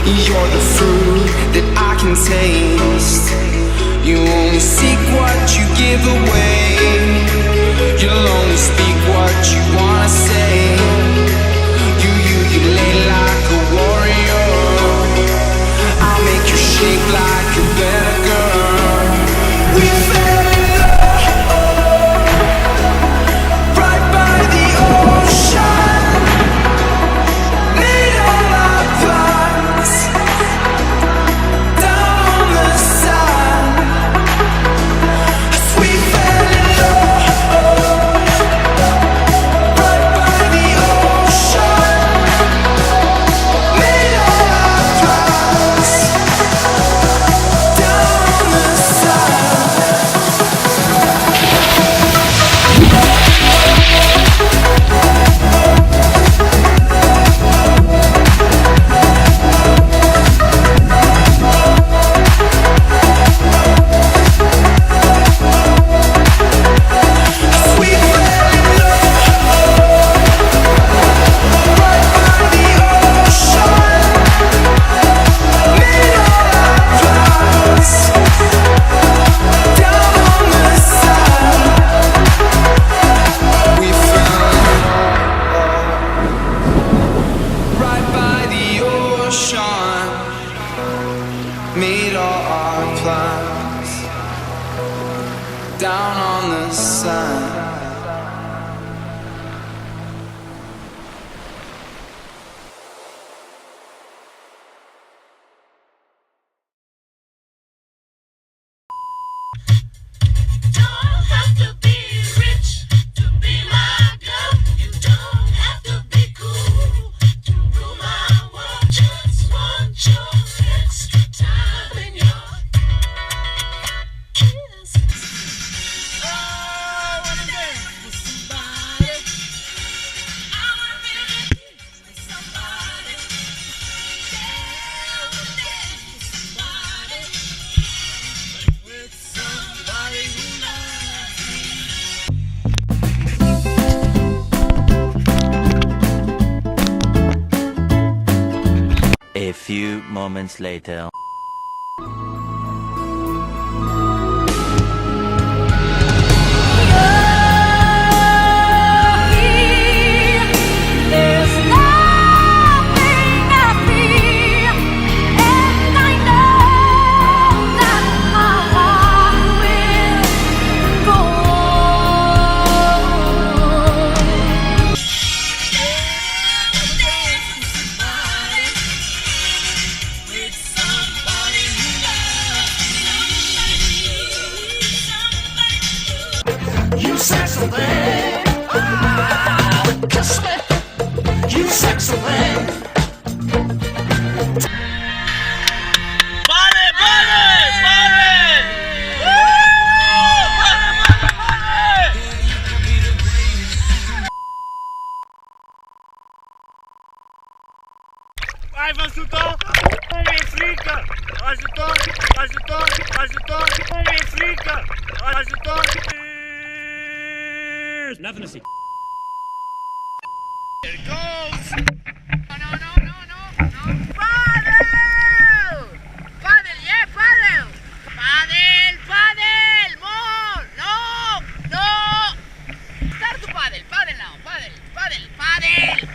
You're the fruit that I can taste. You only seek what you give away. You'll only speak what you wanna say. You lay like a warrior. I'll make you shake like a better girl. We fell in love right by the ocean. Made all our plans down on the sand. We fell in love right by the ocean. Made all our plans down on the sand. We fell in love right by the ocean. Made all our plans down on the sand. We fell in love right by the ocean. Made all our plans down on the sand. Don't have to be rich to be my girl. You don't have to be cool to rule my world. Just want your extra time and your kisses. Oh, I wanna dance with somebody. I wanna be with somebody. Yeah, I wanna dance with somebody. With somebody who loves me. A few moments later. There's nothing I fear, and I know that my heart will go on. With somebody who loves me. You sexy thing, kiss me. You sexy thing. ¡Pare, pare, pare! ¡Pare, pare, pare! Ai, ajudou! Homem frica! Ajudou! Ajudou! Ajudou! Homem frica! Ajudou! Nothing to see. Here it goes! Paddle! Paddle, yeah, paddle! Paddle, paddle! More! No! No! Start to paddle, paddle now, paddle, paddle, paddle,